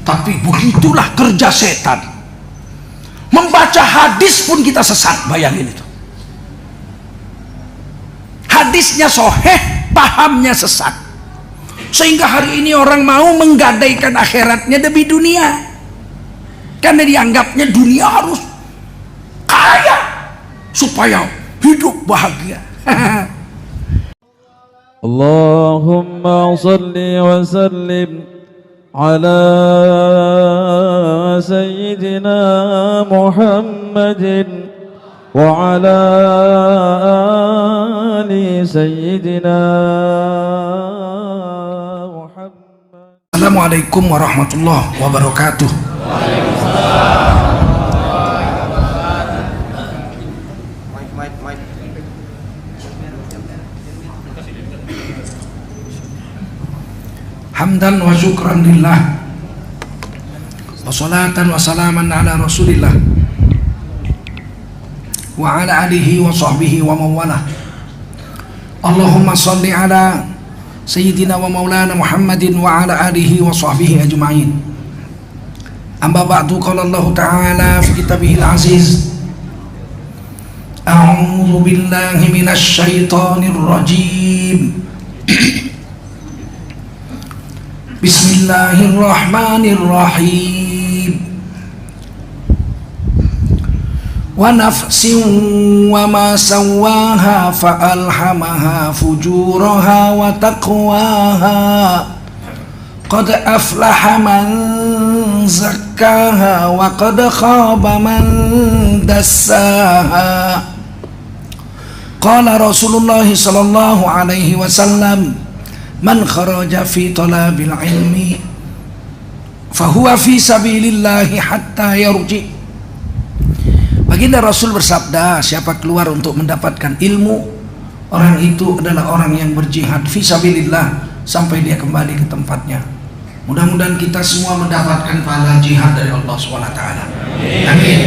Tapi begitulah kerja setan. Membaca hadis pun kita sesat, bayangin itu. Hadisnya soheh, pahamnya sesat. Sehingga hari ini orang mau menggadaikan akhiratnya demi dunia. Karena dianggapnya dunia harus kaya supaya hidup bahagia. Allahumma salli wa sallim ala sayyidina Muhammadin wa ala ali sayyidina Muhammad. Assalamualaikum warahmatullahi wabarakatuh. Hamdan wa syukran lillah wa salatan wa salaman ala rasulillah wa ala alihi wa sahbihi wa mawalah. Allahumma salli ala sayyidina wa maulana Muhammadin wa ala alihi wa sahbihi ajma'in. Amma ba'du, qala Allah ta'ala fi kitabihil aziz, a'udzu billahi minasy syaithanir rajim. Bismillahirrahmanirrahim. Wa nafsin wa ma sawwaha fa alhamaha fujuraha wa taqwaha. Qad aflaha man zakkaha wa qad khaba man dassaha. Qala Rasulullah sallallahu alaihi wasallam, man kharaja fi talabil ilmi fahuwa fi sabilillahi hatta yarji. Baginda Rasul bersabda, siapa keluar untuk mendapatkan ilmu, orang itu adalah orang yang berjihad fi sabilillah sampai dia kembali ke tempatnya. Mudah-mudahan kita semua mendapatkan pahala jihad dari Allah SWT. Amin.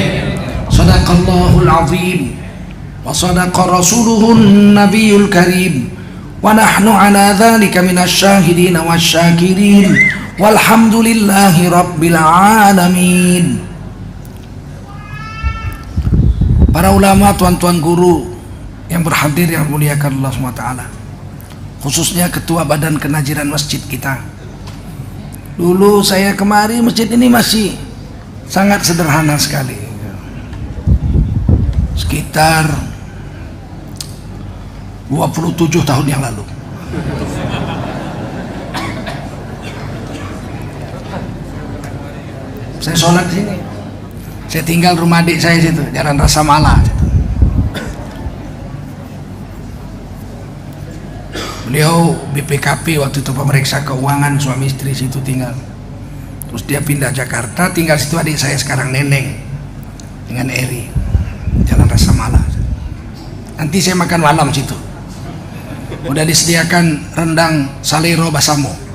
Sadaqallahul azim wa sadaqa rasuluhun nabiyul karim. Wa nahnu ala dzalika minasyahidin wasyakirin walhamdulillahi rabbil alamin. Para ulama, tuan-tuan guru yang berhadir yang muliakan Allah SWT, khususnya ketua badan kenaziran masjid kita. Dulu saya kemari masjid ini masih sangat sederhana sekali, sekitar 27 tahun yang lalu. Saya sholat di sini. Saya tinggal rumah adik saya situ, Jalan Rasa Mala. Beliau BPKP waktu itu, pemeriksa keuangan, suami istri situ tinggal. Terus dia pindah Jakarta, tinggal situ adik saya sekarang Neneng dengan Eri, Jalan Rasa Mala. Nanti saya makan malam situ. Udah disediakan rendang salero basamo.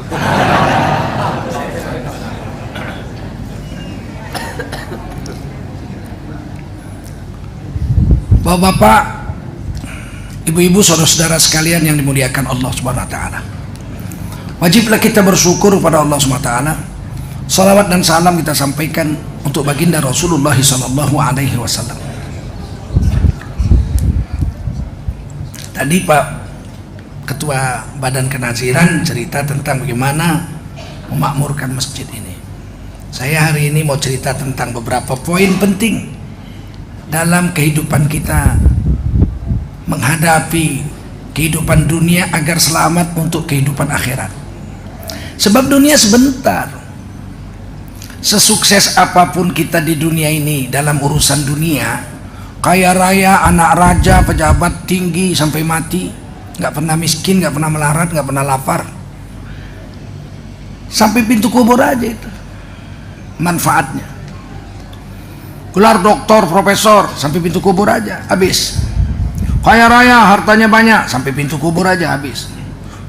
Bapak-bapak, ibu-ibu, saudara-saudara sekalian yang dimuliakan Allah Subhanahu wa taala. Wajiblah kita bersyukur kepada Allah Subhanahu wa taala. Salawat dan salam kita sampaikan untuk baginda Rasulullah sallallahu alaihi wasallam. Tadi Pak Ketua Badan Kenaziran cerita tentang bagaimana memakmurkan masjid ini. Saya hari ini mau cerita tentang beberapa poin penting dalam kehidupan kita menghadapi kehidupan dunia agar selamat untuk kehidupan akhirat. Sebab dunia sebentar. Sesukses apapun kita di dunia ini dalam urusan dunia, kaya raya, anak raja, pejabat tinggi sampai mati, nggak pernah miskin, nggak pernah melarat, nggak pernah lapar, sampai pintu kubur aja itu manfaatnya. Gelar doktor, profesor, sampai pintu kubur aja habis. Kaya raya, hartanya banyak, sampai pintu kubur aja habis.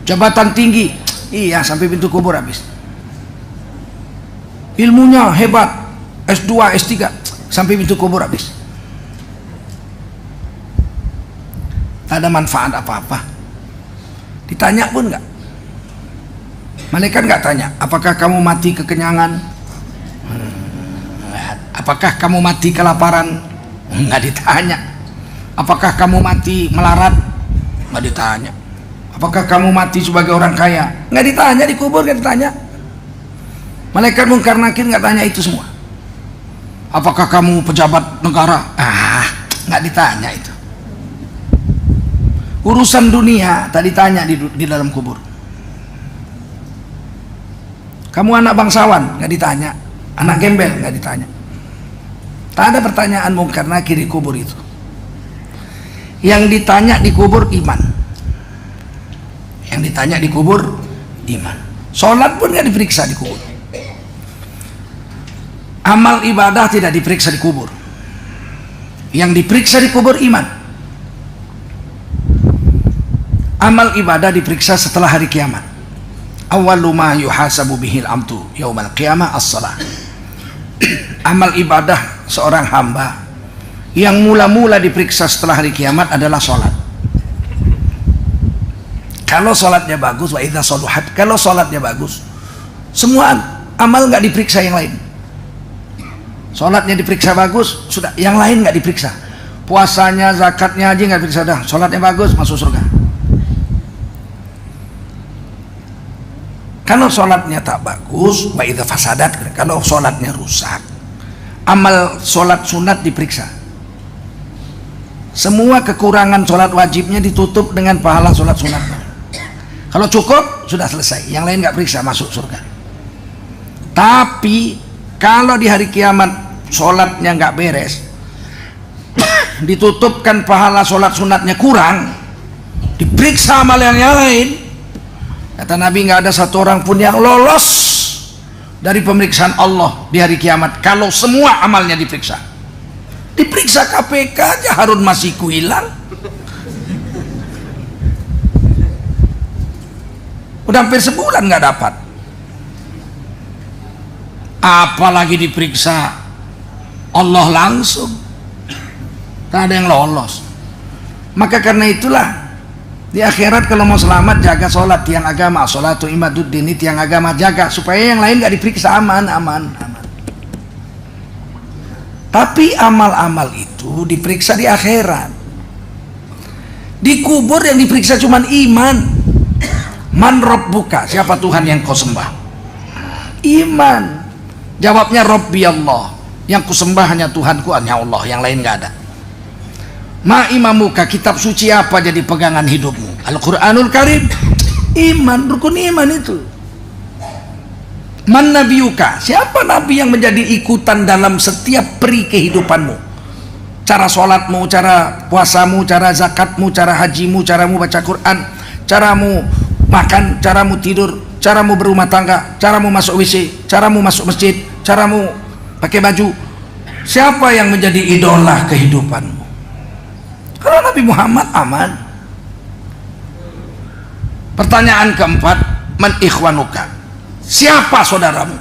Jabatan tinggi, iya, sampai pintu kubur habis. Ilmunya hebat, S2, S3, sampai pintu kubur habis. Tak ada manfaat apa-apa. Ditanya pun enggak. Malaikat enggak tanya, apakah kamu mati kekenyangan, Apakah kamu mati kelaparan? Nggak ditanya. Apakah kamu mati melarat? Nggak ditanya. Apakah kamu mati sebagai orang kaya? Nggak ditanya, dikubur nggak ditanya. Malaikat Munkar Nakir nggak tanya itu semua. Apakah kamu pejabat negara? Nggak ditanya itu. Urusan dunia tak ditanya di dalam kubur. Kamu anak bangsawan? Nggak ditanya. Anak gembel? Nggak ditanya. Tak ada pertanyaan Munkar Nakir di kubur itu. Yang ditanya di kubur iman. Yang ditanya di kubur iman. Sholat pun nggak diperiksa di kubur. Amal ibadah tidak diperiksa di kubur. Yang diperiksa di kubur iman. Amal ibadah diperiksa setelah hari kiamat. Awwalu ma yuhasabu bihil amtu yaumal qiyamah as-salah. Amal ibadah seorang hamba yang mula-mula diperiksa setelah hari kiamat adalah sholat. Kalau sholatnya bagus, wa idza shaluhat, kalau sholatnya bagus, semua amal nggak diperiksa yang lain. Sholatnya diperiksa bagus, sudah, yang lain nggak diperiksa. Puasanya, zakatnya, haji nggak diperiksa, dah. Sholatnya bagus, masuk surga. Kalau sholatnya tak bagus, wa idza fasadat, kalau sholatnya rusak, amal sholat sunat diperiksa. Semua kekurangan sholat wajibnya ditutup dengan pahala sholat sunat. Kalau cukup, sudah selesai. Yang lain nggak periksa, masuk surga. Tapi kalau di hari kiamat sholatnya nggak beres, ditutupkan pahala sholat sunatnya kurang, diperiksa amal yang lain. Kata Nabi, nggak ada satu orang pun yang lolos dari pemeriksaan Allah di hari kiamat kalau semua amalnya diperiksa. Diperiksa KPK aja Harun Masiku hilang. Udah hampir sebulan nggak dapat. Apalagi diperiksa Allah langsung. Tak ada yang lolos. Maka karena itulah di akhirat kalau mau selamat, jaga sholat, tiang agama. Sholatu imaduddin, ini tiang agama, jaga supaya yang lain nggak diperiksa. Aman. Tapi amal-amal itu diperiksa di akhirat. Di kubur yang diperiksa cuma iman. Man rabbuka, siapa Tuhan yang kau sembah? Iman. Jawabnya Rabbi Allah, yang kusembah hanya Tuhanku, hanya Allah, yang lain nggak ada. Ma imamuka, kitab suci apa jadi pegangan hidupmu? Al-Quranul Karim. Iman, rukun iman itu. Man nabiyuka, siapa nabi yang menjadi ikutan dalam setiap peri kehidupanmu? Cara sholatmu, cara puasamu, cara zakatmu, cara hajimu, caramu baca Quran, caramu makan, caramu tidur, caramu berumah tangga, caramu masuk WC, caramu masuk masjid, caramu pakai baju. Siapa yang menjadi idola kehidupanmu? Kalau Nabi Muhammad aman. Pertanyaan keempat, man ikhwanuka, siapa saudaramu?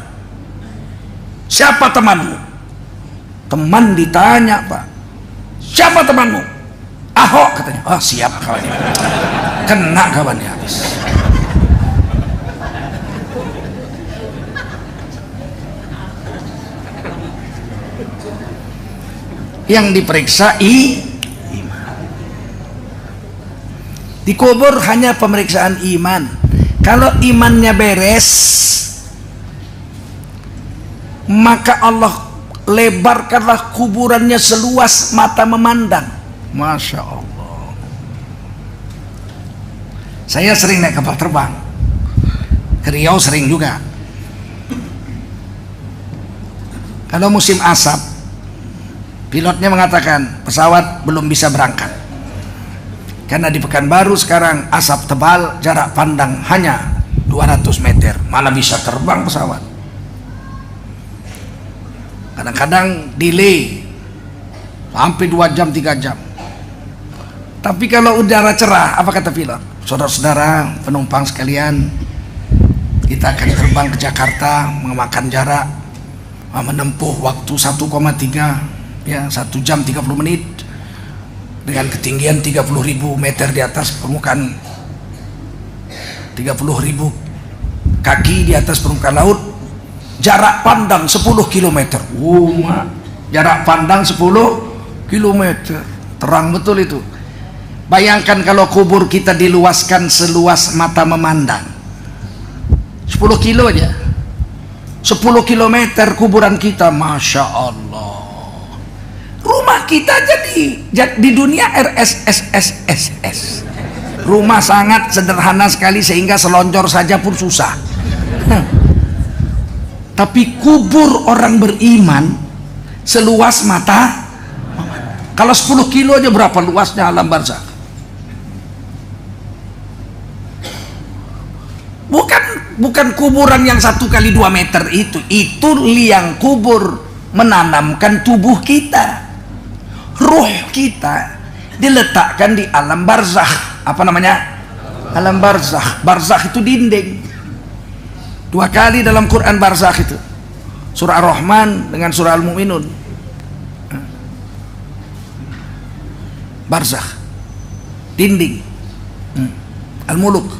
Siapa temanmu? Teman ditanya, Pak, siapa temanmu? Ahok, katanya. Oh siap kawannya. Kena kawannya habis. Yang diperiksa iman. Di kubur hanya pemeriksaan iman. Kalau imannya beres, maka Allah lebarkanlah kuburannya seluas mata memandang. Masya Allah. Saya sering naik kapal terbang ke Riau, sering juga. Kalau musim asap, pilotnya mengatakan pesawat belum bisa berangkat karena di Pekanbaru sekarang asap tebal, jarak pandang hanya 200 meter, mana bisa terbang pesawat. Kadang-kadang delay sampai 2 jam 3 jam. Tapi kalau udara cerah, apa kata pilot? Saudara-saudara penumpang sekalian, kita akan terbang ke Jakarta, memakan jarak menempuh waktu 1,3 ya 1 jam 30 menit dengan ketinggian 30.000 meter di atas permukaan, 30.000 kaki di atas permukaan laut, jarak pandang 10 km. jarak pandang 10 kilometer, terang betul itu. Bayangkan kalau kubur kita diluaskan seluas mata memandang, 10 kilo aja, 10 kilometer kuburan kita, Masya Allah. Rumah kita jadi di dunia RSSSSS, rumah sangat sederhana sekali sehingga selonjor saja pun susah. Tapi kubur orang beriman seluas mata. Kalau 10 kilo aja berapa luasnya alam barzakh. Bukan kuburan yang 1 kali 2 meter itu liang kubur menanamkan tubuh kita, ruh kita diletakkan di alam barzakh. Apa namanya? Alam barzakh. Barzakh itu dinding. 2 kali dalam Quran barzakh itu, surah Ar-Rahman dengan surah Al-Mu'minun. Barzakh, dinding. Al-Muluk.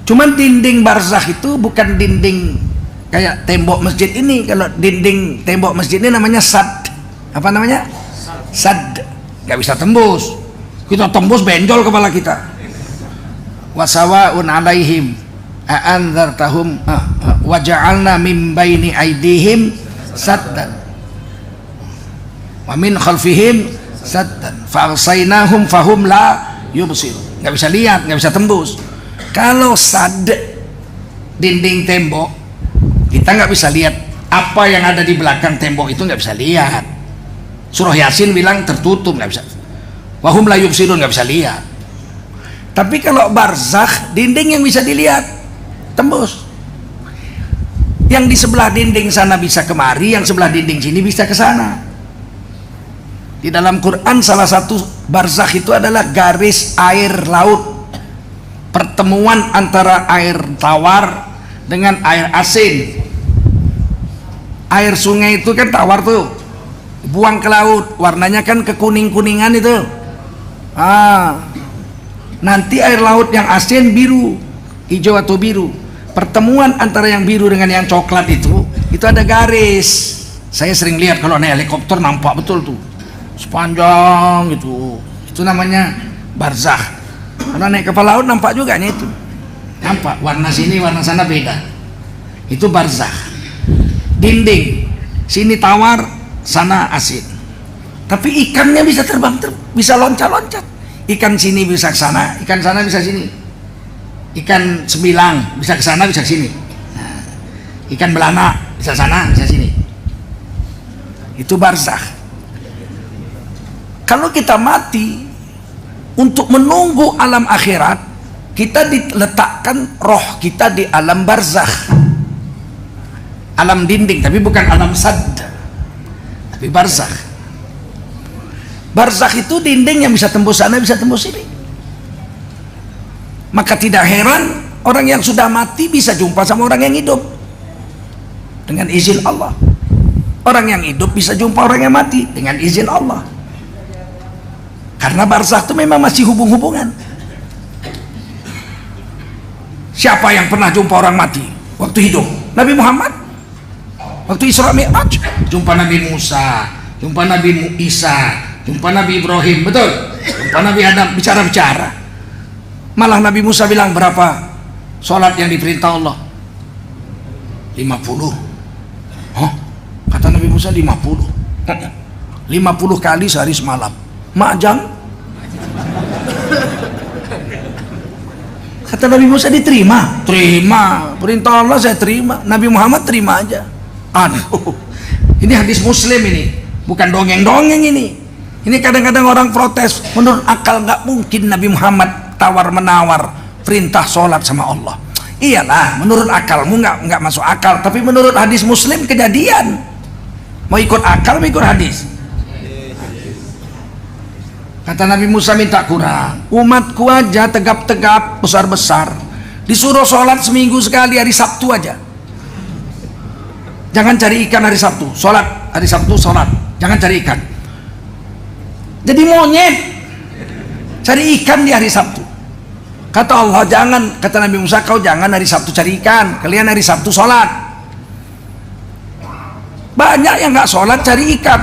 Cuman dinding barzakh itu bukan dinding kayak tembok masjid ini. Kalau dinding tembok masjid ini namanya sad. Apa namanya? Sad. Gak bisa tembus. Kita tembus benjol kepala kita. Wasawa'un alaihim a'anzartahum wa ja'alna min baini aydihim saddan wa min khalfihim saddan fa'arsaynahum fahum la yubsir. Nggak bisa lihat, nggak bisa tembus. Kalau sad, dinding tembok, kita nggak bisa lihat apa yang ada di belakang tembok itu, nggak bisa lihat. Surah Yasin bilang tertutup, nggak bisa. Wahum la yubsirun, nggak bisa lihat. Tapi kalau barzakh, dinding yang bisa dilihat, tembus. Yang di sebelah dinding sana bisa kemari, yang sebelah dinding sini bisa ke sana. Di dalam Quran salah satu barzakh itu adalah garis air laut, pertemuan antara air tawar dengan air asin. Air sungai itu kan tawar tuh, buang ke laut, warnanya kan kekuning-kuningan itu. Nanti air laut yang asin biru, hijau atau biru. Pertemuan antara yang biru dengan yang coklat itu ada garis. Saya sering lihat kalau naik helikopter, nampak betul tuh, sepanjang gitu. Itu namanya barzakh. Kalau naik kapal laut nampak juga nih itu, nampak warna sini warna sana beda. Itu barzakh. Dinding sini tawar, sana asin. Tapi ikannya bisa terbang, bisa loncat-loncat. Ikan sini bisa ke sana, ikan sana bisa sini. Ikan sembilang bisa ke sana bisa ke sini. Nah, ikan belana bisa sana bisa sini. Itu barzakh. Kalau kita mati, untuk menunggu alam akhirat, kita diletakkan roh kita di alam barzakh, alam dinding, tapi bukan alam sad, tapi barzakh. Barzakh itu dinding yang bisa tembus sana bisa tembus sini. Maka tidak heran orang yang sudah mati bisa jumpa sama orang yang hidup dengan izin Allah. Orang yang hidup bisa jumpa orang yang mati dengan izin Allah. Karena barzakh itu memang masih hubung-hubungan. Siapa yang pernah jumpa orang mati waktu hidup? Nabi Muhammad. Waktu Isra Mi'raj jumpa Nabi Musa, jumpa Nabi Isa, jumpa Nabi Ibrahim, betul? Jumpa Nabi Adam, bicara-bicara. Malah Nabi Musa bilang, berapa sholat yang diperintah Allah? 50. Oh, kata Nabi Musa 50. 50 kali sehari semalam. Majang. Kata Nabi Musa, diterima? Terima. Perintah Allah saya terima. Nabi Muhammad terima aja. Aduh, ini hadis Muslim ini, bukan dongeng-dongeng ini. Ini kadang-kadang orang protes, menurut akal nggak mungkin Nabi Muhammad tawar menawar perintah sholat sama Allah. Iyalah, menurut akalmu nggak masuk akal, tapi menurut hadis Muslim kejadian. Mau ikut akal, mau ikut hadis. Kata Nabi Musa, minta kurang, umatku aja tegap-tegap besar-besar disuruh sholat seminggu sekali, hari Sabtu aja. Jangan cari ikan hari Sabtu, sholat hari Sabtu sholat, jangan cari ikan. Jadi monyet cari ikan di hari Sabtu. Kata Allah, jangan, kata Nabi Musa, kau jangan hari Sabtu cari ikan, kalian hari Sabtu sholat. Banyak yang nggak sholat cari ikan,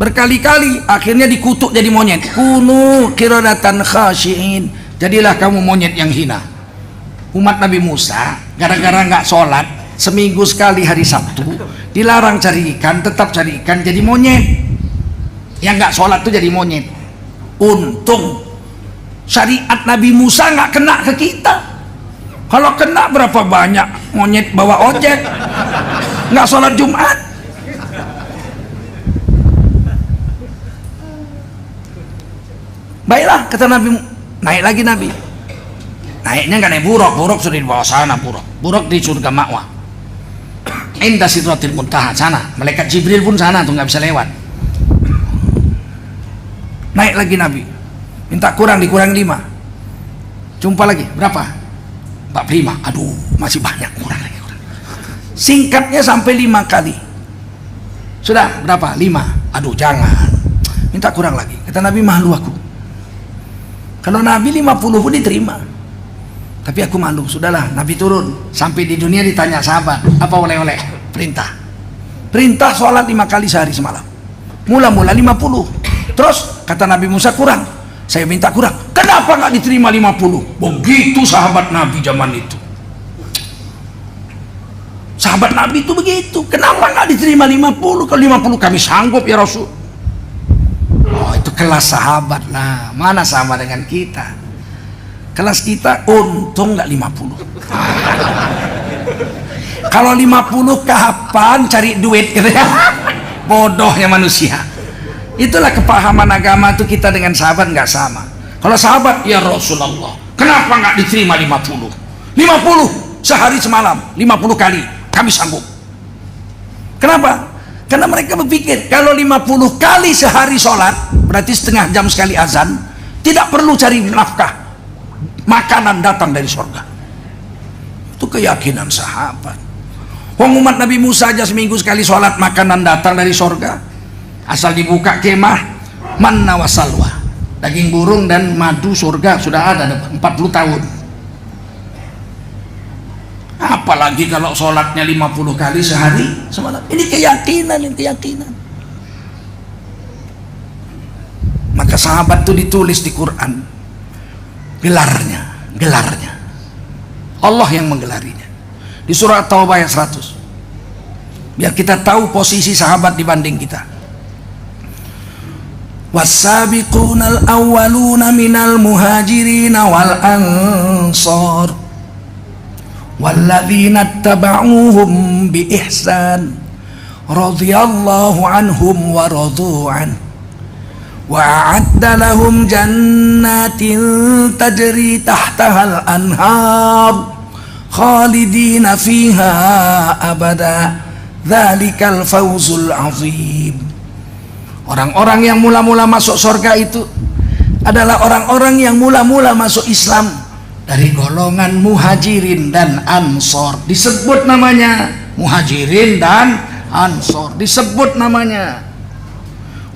berkali-kali akhirnya dikutuk jadi monyet. Kunu qiradatan khashiin, jadilah kamu monyet yang hina. Umat Nabi Musa gara-gara nggak sholat seminggu sekali hari Sabtu, dilarang cari ikan, tetap cari ikan, jadi monyet. Yang nggak sholat tuh jadi monyet. Untung syariat Nabi Musa nggak kena ke kita. Kalau kena berapa banyak monyet bawa ojek nggak sholat Jumat. Baiklah, kata Nabi, naik lagi Nabi. Naiknya nggak naik buruk, buruk sudah di bawah sana, buruk di surga Ma'wa, indah Sidratil Muntaha sana, malaikat Jibril pun sana tuh nggak bisa lewat. Naik lagi Nabi, minta kurang, dikurang 5. Jumpa lagi, berapa? 45. Aduh, masih banyak, kurang lagi, kurang. Singkatnya sampai 5 kali. Sudah berapa? 5. Aduh, jangan, minta kurang lagi. Kata Nabi, malu aku. Kalau Nabi 50 pun diterima, tapi aku malu. Sudahlah, Nabi turun. Sampai di dunia ditanya sahabat, apa oleh-oleh? Perintah sholat 5 kali sehari semalam. Mula-mula 50. Terus kata Nabi Musa, kurang, saya minta kurang. Kenapa nggak diterima 50? Begitu sahabat Nabi zaman itu. Sahabat Nabi itu begitu. Kenapa nggak diterima 50? Kalau 50 kami sanggup ya Rasul. Oh, itu kelas sahabat lah. Mana sama dengan kita? Kelas kita untung nggak 50. Kalau 50 kapan cari duit gitu ya? Bodohnya manusia. Itulah kepahaman agama tuh kita dengan sahabat nggak sama. Kalau sahabat, ya Rasulullah, kenapa nggak diterima 50? 50 sehari semalam, 50 kali kami sanggup. Kenapa? Karena mereka berpikir kalau 50 kali sehari sholat, berarti setengah jam sekali azan, tidak perlu cari nafkah, makanan datang dari surga. Itu keyakinan sahabat. Wong umat Nabi Musa aja seminggu sekali sholat, makanan datang dari surga. Asal dibuka kemah, manna wa salwa, daging burung dan madu surga sudah ada 40 tahun. Apalagi kalau sholatnya 50 kali sehari semalam. Ini keyakinan, ini keyakinan. Maka sahabat itu ditulis di Quran gelarnya Allah yang menggelarinya di surah Taubah ayat 100, biar kita tahu posisi sahabat dibanding kita. Was-sabiqunal awwaluna minal muhajirin wal ansar walladzina ittaba'uuhum bi ihsan radhiyallahu anhum wa radu an wa a'adda lahum jannatin tajri tahtaha al-anhar khalidina fiha abada dzalikal fawzul azim. Orang-orang yang mula-mula masuk surga itu adalah orang-orang yang mula-mula masuk Islam dari golongan muhajirin dan ansor. Disebut namanya muhajirin dan ansor, disebut namanya.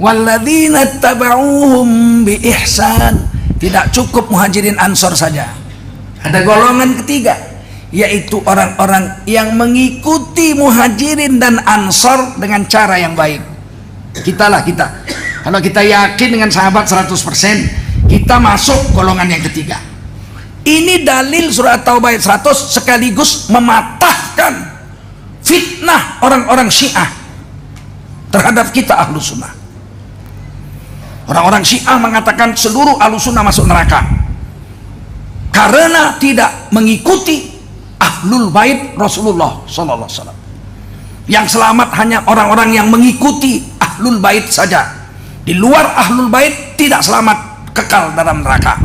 Walladzina tabauhum bi ihsan. Tidak cukup muhajirin ansor saja, ada golongan ketiga, yaitu orang-orang yang mengikuti muhajirin dan ansor dengan cara yang baik. Kita kalau kita yakin dengan sahabat 100%, kita masuk golongan yang ketiga. Ini dalil surah Taubah ayat 100 sekaligus mematahkan fitnah orang-orang Syiah terhadap kita ahlu sunnah. Orang-orang Syiah mengatakan seluruh ahlu sunnah masuk neraka karena tidak mengikuti ahlul bait Rasulullah SAW. Yang selamat hanya orang-orang yang mengikuti ahlul bait saja. Di luar ahlul bait tidak selamat, kekal dalam neraka.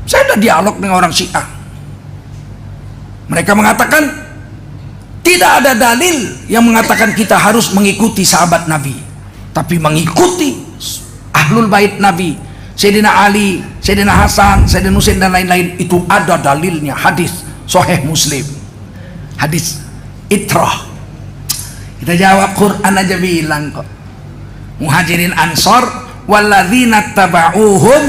Saya ada dialog dengan orang Syiah. Mereka mengatakan tidak ada dalil yang mengatakan kita harus mengikuti sahabat Nabi, tapi mengikuti ahlul bait Nabi, Sayyidina Ali, Sayyidina Hasan, Sayyidina Husain dan lain-lain. Itu ada dalilnya, hadis Sahih Muslim, hadis itrah. Kita jawab, Quran aja bilang kok, muhajirin ansor walladzina taba'uhum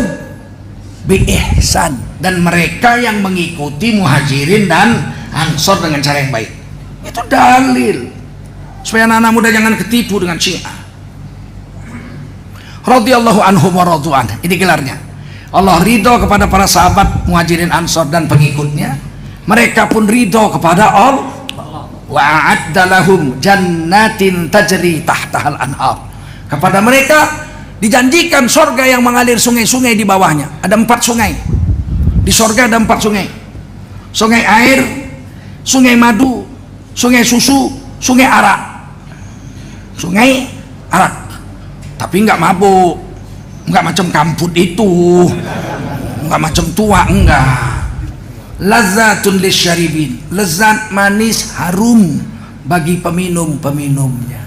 bi ihsan, dan mereka yang mengikuti muhajirin dan ansor dengan cara yang baik. Itu dalil supaya anak-anak muda jangan ketipu dengan Syiah. Radhiyallahu anhum wa radhu'an, ini gelarnya. Allah ridho kepada para sahabat Muhajirin Ansor dan pengikutnya, mereka pun ridho kepada Allah. Wa a'adda lahum jannatin tajri tahtahal anhar, kepada mereka dijanjikan surga yang mengalir sungai-sungai di bawahnya. Ada 4 sungai di surga, ada 4 sungai. Sungai air, sungai madu, sungai susu, sungai arak. Sungai arak, tapi nggak mabuk, nggak macam kamput itu, nggak macam tua, enggak. Lazatun lisyaribin, lezat manis harum bagi peminum-peminumnya.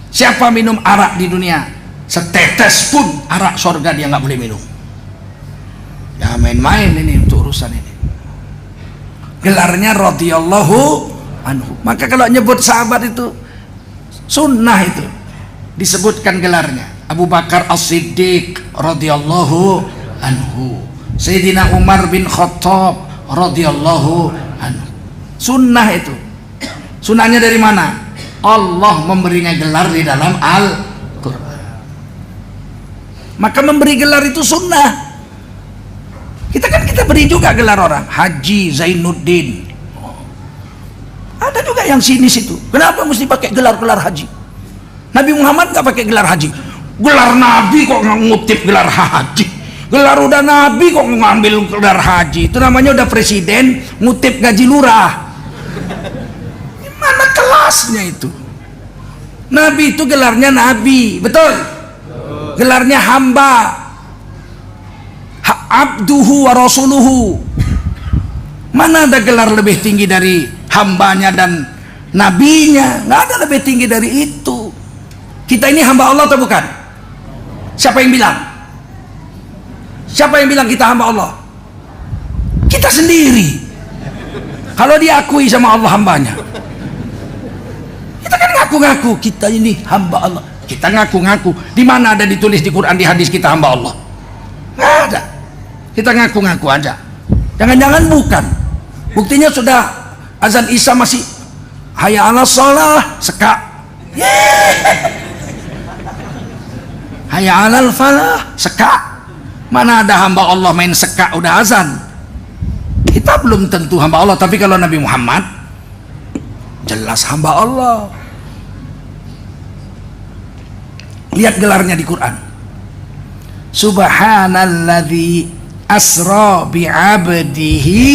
Siapa minum arak di dunia, setetes pun arak surga dia nggak boleh minum. Ya main-main ini untuk urusan ini. Gelarnya radhiyallahu anhu. Maka kalau nyebut sahabat itu sunnah, itu disebutkan gelarnya. Abu Bakar As-Siddiq radhiyallahu anhu, Sayyidina Umar bin Khattab radhiyallahu anhu. Sunnah itu. Sunnahnya dari mana? Allah memberinya gelar di dalam Al-Quran. Maka memberi gelar itu sunnah. Kita beri juga gelar orang, Haji Zainuddin. Ada juga yang sinis itu. Kenapa mesti pakai gelar-gelar haji? Nabi Muhammad nggak pakai gelar haji. Gelar Nabi kok ngutip gelar haji? Gelar udah Nabi kok ngambil gelar haji? Itu namanya udah presiden ngutip gaji lurah. Gimana kelasnya itu? Nabi itu gelarnya Nabi, betul? Gelarnya hamba, abduhu wa rasuluhu. Mana ada gelar lebih tinggi dari hambanya dan nabinya? Nggak ada lebih tinggi dari itu. Kita ini hamba Allah atau bukan? Siapa yang bilang? Siapa yang bilang kita hamba Allah? Kita sendiri. Kalau diakui sama Allah hambanya, kita kan ngaku-ngaku kita ini hamba Allah. Kita ngaku-ngaku. Di mana ada ditulis di Quran, di hadis kita hamba Allah? Nggak ada. Kita ngaku-ngaku aja. Jangan-jangan bukan. Buktinya sudah azan Isya masih hayya 'alas shalah, sekak. Hayya 'alal falah, sekak. Mana ada hamba Allah main sekak udah azan? Kita belum tentu hamba Allah, tapi kalau Nabi Muhammad jelas hamba Allah. Lihat gelarnya di Quran. Subhanalladzi asra bi'abdihi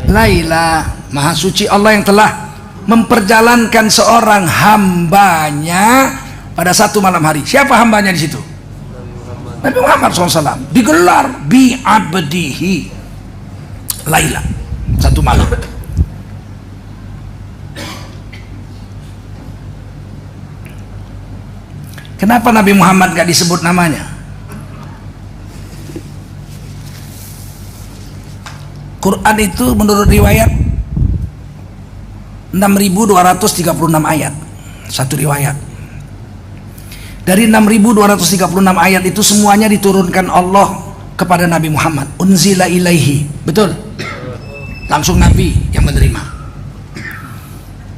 laila. Maha suci Allah yang telah memperjalankan seorang hambanya pada satu malam hari. Siapa hambanya di situ? Nabi Muhammad SAW. Digelar bi'abdihi laila, satu malam. Kenapa Nabi Muhammad gak disebut namanya? Quran itu menurut riwayat 6.236 ayat. Satu riwayat. Dari 6.236 ayat itu semuanya diturunkan Allah kepada Nabi Muhammad. Unzila ilaihi. Betul? Langsung Nabi yang menerima.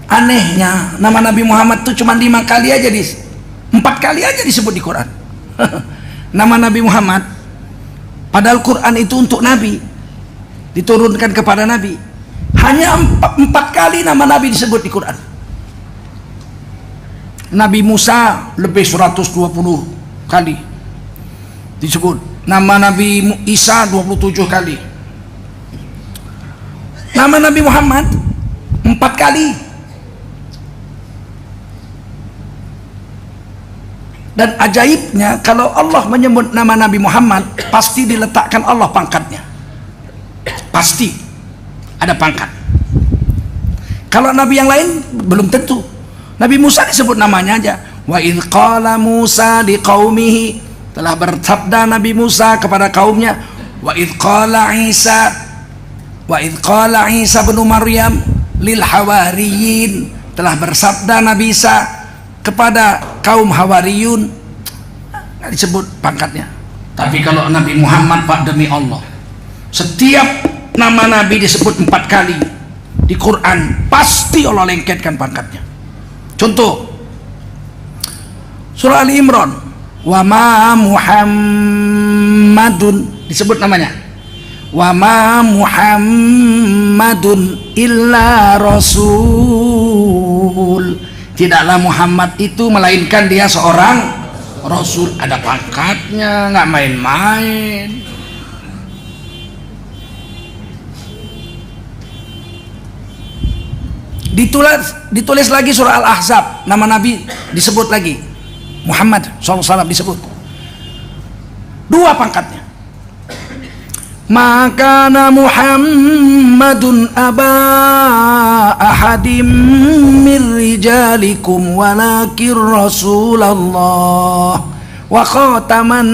Anehnya nama Nabi Muhammad itu cuma 5 kali aja, 4 kali aja disebut di Quran. Nama Nabi Muhammad, padahal Quran itu untuk Nabi, diturunkan kepada Nabi. Hanya 4 kali nama Nabi disebut di Quran. Nabi Musa lebih 120 kali disebut. Nama Nabi Isa 27 kali. Nama Nabi Muhammad 4 kali. Dan ajaibnya, kalau Allah menyebut nama Nabi Muhammad, pasti diletakkan Allah pangkatnya. Pasti ada pangkat. Kalau Nabi yang lain belum tentu. Nabi Musa disebut namanya aja. Wa idh qala Musa liqaumihi, telah bersabda Nabi Musa kepada kaumnya. Wa idh qala Isa bin Maryam lil hawariyin, telah bersabda Nabi Isa kepada kaum Hawariyun. Nggak disebut pangkatnya. Tapi kalau Nabi Muhammad, Pak, demi Allah, setiap nama Nabi disebut 4 kali di Quran, pasti Allah lengketkan pangkatnya. Contoh surah Ali Imran, wa ma Muhammadun, disebut namanya, wa ma Muhammadun illa rasul, tidaklah Muhammad itu melainkan dia seorang rasul. Ada pangkatnya, nggak main-main. Ditulis lagi surah Al-Ahzab, nama Nabi disebut lagi, Muhammad SAW disebut. Dua pangkatnya. Maka Muhammadun aba ahadim min rijalikum walakin Rasulullah wa khataman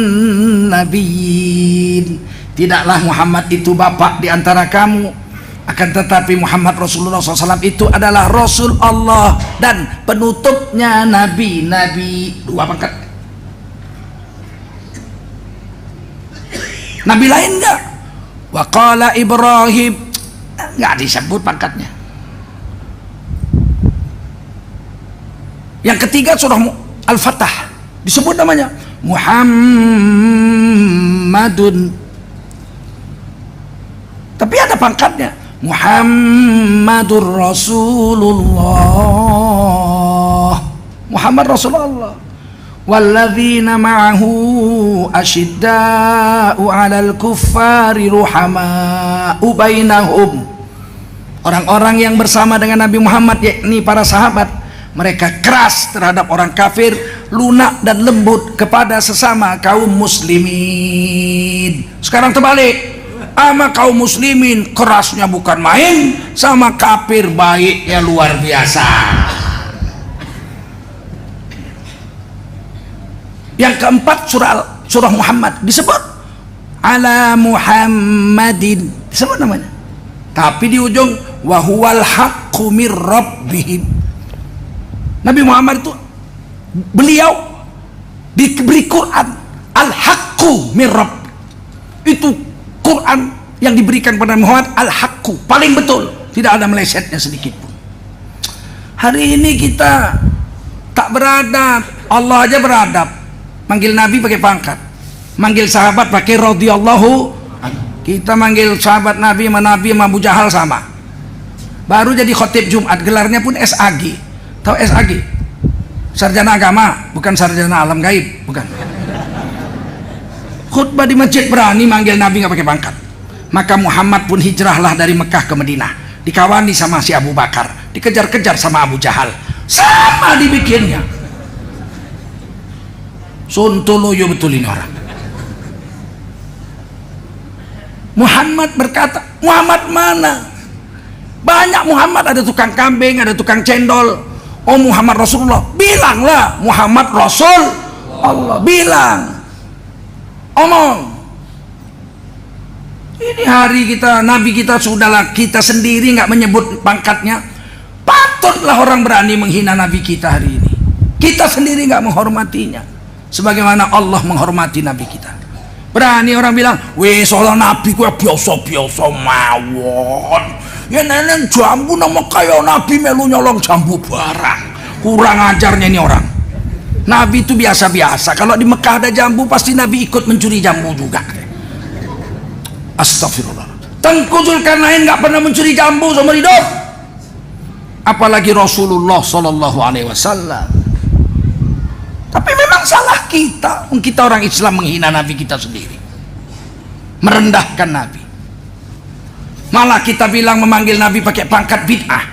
nabiyyin. Tidaklah Muhammad itu bapak di antara kamu, akan tetapi Muhammad Rasulullah SAW itu adalah Rasul Allah dan penutupnya nabi-nabi. Dua pangkat. Nabi lain enggak? Wa qala Ibrahim, enggak disebut pangkatnya. Yang ketiga surah Al-Fatah disebut namanya Muhammadun, tapi ada pangkatnya, Muhammadur Rasulullah, Muhammad Rasulullah. Walladzina ma'ahu asyidda'u 'alal kuffari ruhama'u bainahum. Orang-orang yang bersama dengan Nabi Muhammad, yakni para sahabat, mereka keras terhadap orang kafir, lunak dan lembut kepada sesama kaum muslimin. Sekarang terbalik, sama kaum muslimin kerasnya bukan main, sama kafir baiknya luar biasa. Yang keempat surah Muhammad disebut ala Muhammadin, disebut namanya, tapi di ujung wa huwal haqqu mir rabbihim. Nabi Muhammad itu, beliau diberi Quran al-haqqu mir rabb, itu Quran yang diberikan kepada Muhammad al-haqqu, paling betul, tidak ada melesetnya sedikit pun. Hari ini kita tak beradab, Allah aja beradab, manggil Nabi pakai pangkat, manggil sahabat pakai radhiyallahu. Kita manggil sahabat Nabi sama Abu Jahal sama. Baru jadi khotib Jumat, gelarnya pun SAG. Tahu SAG? Sarjana agama, bukan sarjana alam gaib, bukan. Khutbah di masjid berani manggil Nabi nggak pakai pangkat. Maka Muhammad pun hijrahlah dari Mekah ke Madinah, dikawani sama si Abu Bakar, dikejar-kejar sama Abu Jahal, sama dibikinnya. Sontoloyo betul ini orang. Muhammad berkata, Muhammad mana? Banyak Muhammad, ada tukang kambing, ada tukang cendol. Oh Muhammad Rasulullah, bilanglah Muhammad Rasul Allah, bilang, omong. Ini hari kita, Nabi kita sudahlah, kita sendiri nggak menyebut pangkatnya. Patutlah orang berani menghina Nabi kita hari ini. Kita sendiri nggak menghormatinya sebagaimana Allah menghormati Nabi kita. Berani orang bilang, weh soal Nabi gue biasa-biasa mawon. Ya nenek jambu nama kaya Nabi melu nyolong jambu barang. Kurang ajarnya ini orang. Nabi itu biasa-biasa. Kalau di Mekah ada jambu, pasti Nabi ikut mencuri jambu juga. Astagfirullah. Tengku Zulkarnain nggak pernah mencuri jambu seumur hidup. Apalagi Rasulullah Sallallahu Alaihi Wasallam. Tapi memang salah kita orang Islam menghina Nabi kita sendiri, merendahkan Nabi. Malah kita bilang memanggil Nabi pakai pangkat bid'ah.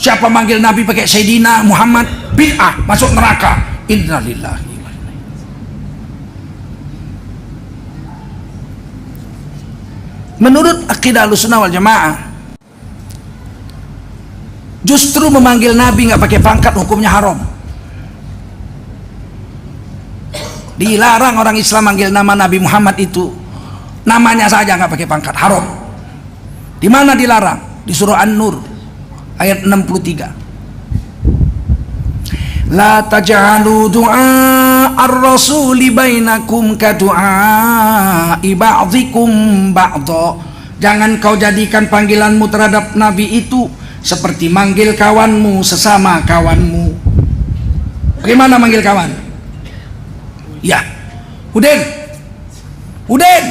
Siapa manggil Nabi pakai Sayyidina Muhammad, bid'ah, masuk neraka. Innalillahi wa inna ilaihi. Menurut akidah Ahlussunnah wal Jamaah, justru memanggil Nabi nggak pakai pangkat hukumnya haram. Dilarang orang Islam manggil nama Nabi Muhammad itu namanya saja, nggak pakai pangkat, haram. Di mana dilarang? Di surah An-Nur ayat 63. La taj'alu du'a ar-rasuli bainakum ka du'a ba'dhikum ba'dha. Jangan kau jadikan panggilanmu terhadap Nabi itu seperti manggil kawanmu sesama kawanmu. Bagaimana manggil kawan? Ya, Udin, Udin,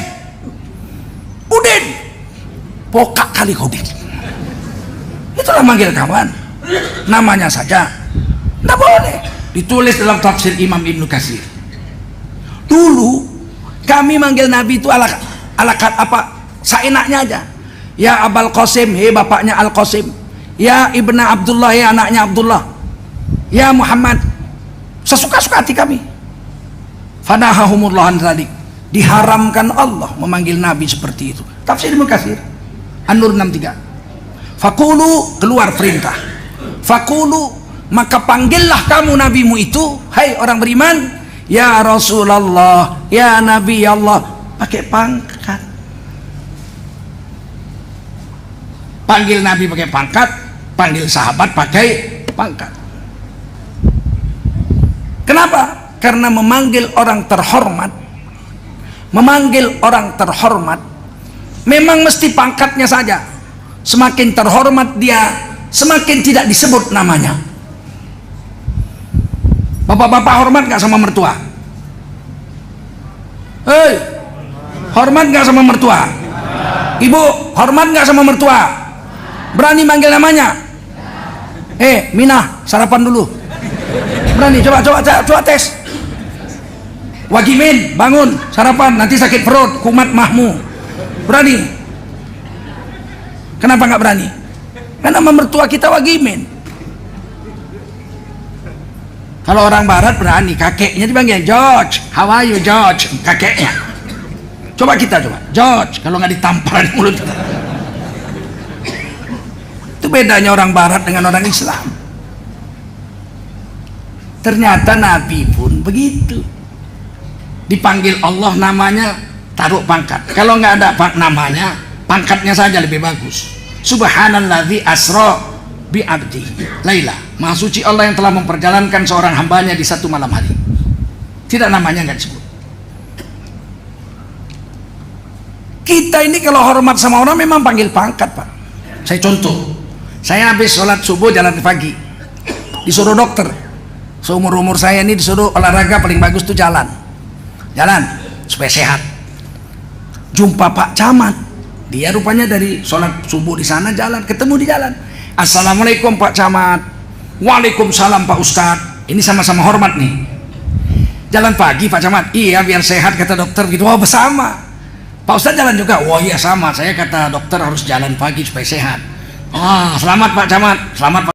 Udin, pokak kali Udin. Itulah manggil kawan. Namanya saja. Tidak boleh. Ditulis dalam tafsir Imam Ibnu Katsir. Dulu kami manggil Nabi itu ala apa? Seenaknya aja. Ya Abul Qasim, hei bapaknya Al Qasim. Ya Ibnu Abdullah, hei anaknya Abdullah. Ya Muhammad. Sesuka-suka hati kami. Fanahahumullah an dzalik. Diharamkan Allah memanggil Nabi seperti itu. Tafsir Ibnu Katsir An-Nur 63. Fakulu, keluar perintah. Fakulu, maka panggillah kamu nabimu itu, hai orang beriman, ya Rasulullah, ya Nabi Allah, pakai pangkat. Panggil Nabi pakai pangkat, panggil sahabat pakai pangkat. Kenapa? Karena memanggil orang terhormat, memanggil orang terhormat memang mesti pangkatnya saja. Semakin terhormat dia, semakin tidak disebut namanya. Bapak-bapak hormat gak sama mertua? Hei, hormat gak sama mertua? Ibu, hormat gak sama mertua? Berani manggil namanya? Minah, sarapan dulu. Berani, coba tes. Wagimin, bangun, sarapan, nanti sakit perut, kumat mahmu. Berani? Kenapa nggak berani? Karena mertua kita wagimin. Kalau orang barat berani, kakeknya dipanggil George, how are you George, kakeknya. Coba George, kalau nggak ditampar di mulut kita. Itu bedanya orang barat dengan orang Islam. Ternyata Nabi pun begitu. Dipanggil Allah namanya, taruh pangkat. Kalau nggak ada namanya, pangkatnya saja lebih bagus. Subhanalladzi asra bi abdi laila. Maha suci Allah yang telah memperjalankan seorang hambanya di satu malam hari. Tidak namanya nggak disebut. Kita ini kalau hormat sama orang memang panggil pangkat, Pak. Saya contoh, saya habis sholat subuh jalan pagi, disuruh dokter. Seumur-umur saya ini disuruh olahraga paling bagus tuh jalan supaya sehat. Jumpa Pak Camat, dia rupanya dari sholat subuh di sana jalan, ketemu di jalan. Assalamualaikum Pak Camat. Waalaikumsalam Pak Ustadz. Ini sama-sama hormat nih. Jalan pagi Pak Camat. Iya biar sehat kata dokter gitu. Wah bersama. Pak Ustadz jalan juga. Wah iya sama. Saya kata dokter harus jalan pagi supaya sehat. Selamat Pak Camat. Selamat Pak.